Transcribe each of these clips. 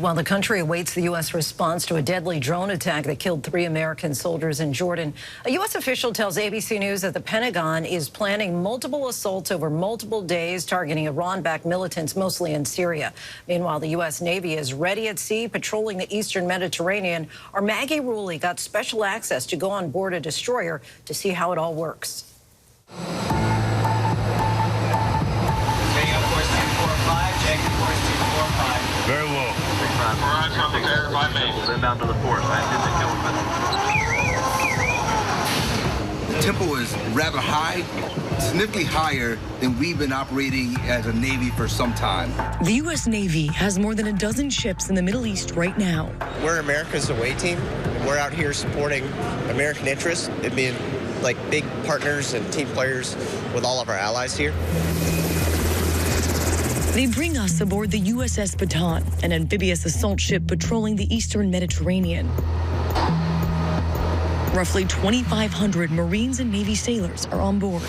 While the country awaits the U.S. response to a deadly drone attack that killed 3 American soldiers in Jordan, a U.S. official tells ABC News that the Pentagon is planning multiple assaults over multiple days targeting Iran-backed militants, mostly in Syria. Meanwhile, the U.S. Navy is ready at sea, patrolling the eastern Mediterranean. Our Magie Rulli got special access to go on board a destroyer to see how it all works. Very low. Inbound to the port. The tempo is rather high, significantly higher than we've been operating as a Navy for some time. The U.S. Navy has more than a dozen ships in the Middle East right now. We're America's away team. We're out here supporting American interests and being like big partners and team players with all of our allies here. They bring us aboard the USS Bataan, an amphibious assault ship patrolling the eastern Mediterranean. Roughly 2,500 Marines and Navy sailors are on board.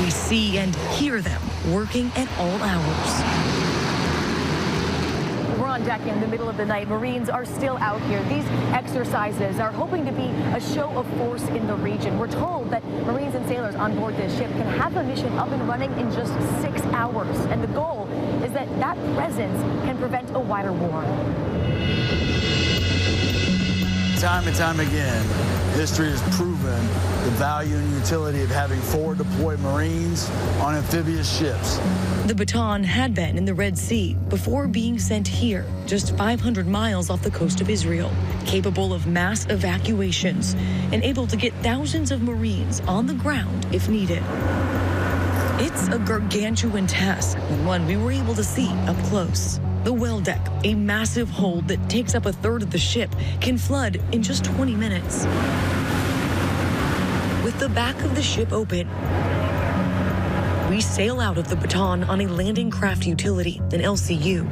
We see and hear them working at all hours. We're on deck in the middle of the night. Marines are still out here. These exercises are hoping to be a show of force in the region. We're told that Marines and sailors on board this ship can have the mission up and running in just 6 hours. And the goal is that that presence can prevent a wider war. Time and time again, history has proven the value and utility of having forward deployed Marines on amphibious ships. The Bataan had been in the Red Sea before being sent here, just 500 miles off the coast of Israel, capable of mass evacuations and able to get thousands of Marines on the ground if needed. It's a gargantuan task, and one we were able to see up close. The well deck, a massive hold that takes up a third of the ship, can flood in just 20 minutes. With the back of the ship open, we sail out of the Bataan on a landing craft utility, an LCU.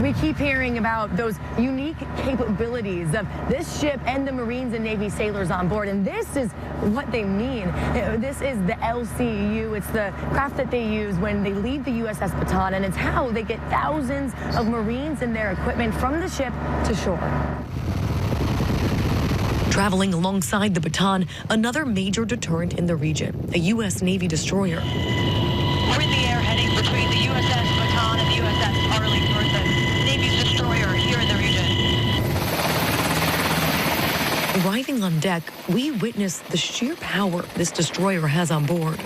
We keep hearing about those unique capabilities of this ship and the Marines and Navy sailors on board, and this is what they mean. This is the LCU. It's the craft that they use when they leave the USS Bataan, and it's how they get thousands of Marines and their equipment from the ship to shore. Traveling alongside the Bataan, another major deterrent in the region, a U.S. Navy destroyer. We're in the air heading between the USS Bataan and the USS Arlington, the Navy's destroyer here in the region. Arriving on deck, we witness the sheer power this destroyer has on board.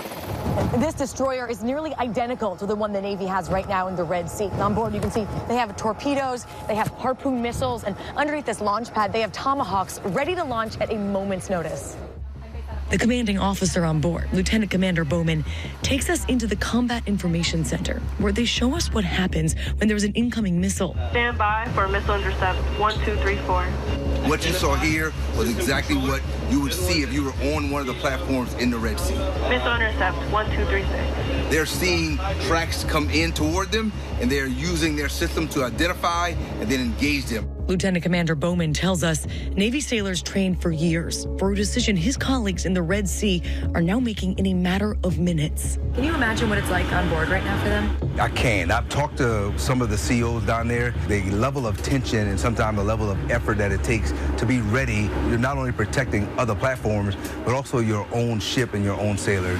This destroyer is nearly identical to the one the Navy has right now in the Red Sea. On board, you can see they have torpedoes, they have Harpoon missiles, and underneath this launch pad, they have Tomahawks ready to launch at a moment's notice. The commanding officer on board, Lieutenant Commander Bowman, takes us into the Combat Information Center, where they show us what happens when there's an incoming missile. Stand by for missile intercept 1234. What you saw here was exactly what you would see if you were on one of the platforms in the Red Sea. Missile intercept 1236. They're seeing tracks come in toward them, and they're using their system to identify and then engage them. Lieutenant Commander Bowman tells us Navy sailors trained for years for a decision his colleagues in the Red Sea are now making in a matter of minutes. Can you imagine what it's like on board right now for them? I can. I've talked to some of the COs down there. The level of tension and sometimes the level of effort that it takes to be ready. You're not only protecting other platforms, but also your own ship and your own sailors.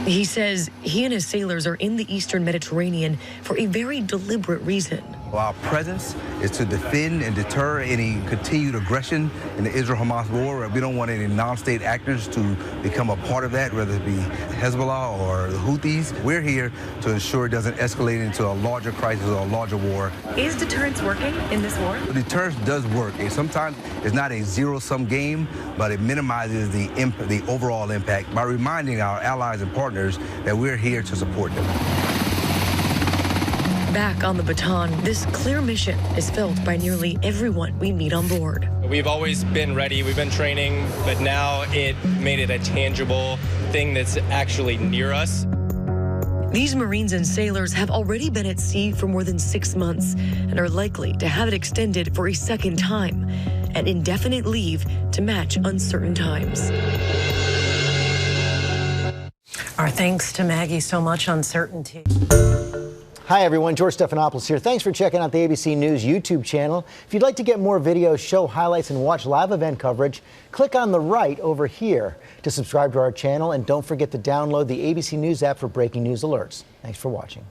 He says he and his sailors are in the eastern Mediterranean for a very deliberate reason. Our presence is to defend and deter any continued aggression in the Israel-Hamas war. We don't want any non-state actors to become a part of that, whether it be Hezbollah or the Houthis. We're here to ensure it doesn't escalate into a larger crisis or a larger war. Is deterrence working in this war? Deterrence does work. Sometimes it's not a zero-sum game, but it minimizes the overall impact by reminding our allies and partners that we're here to support them. Back on the Bataan, this clear mission is felt by nearly everyone we meet on board. We've always been ready, we've been training, but now it made it a tangible thing that's actually near us. These Marines and sailors have already been at sea for more than 6 months and are likely to have it extended for a second time, an indefinite leave to match uncertain times. Our thanks to Maggie. So much uncertainty. Hi, everyone. George Stephanopoulos here. Thanks for checking out the ABC News YouTube channel. If you'd like to get more videos, show highlights, and watch live event coverage, click on the right over here to subscribe to our channel. And don't forget to download the ABC News app for breaking news alerts. Thanks for watching.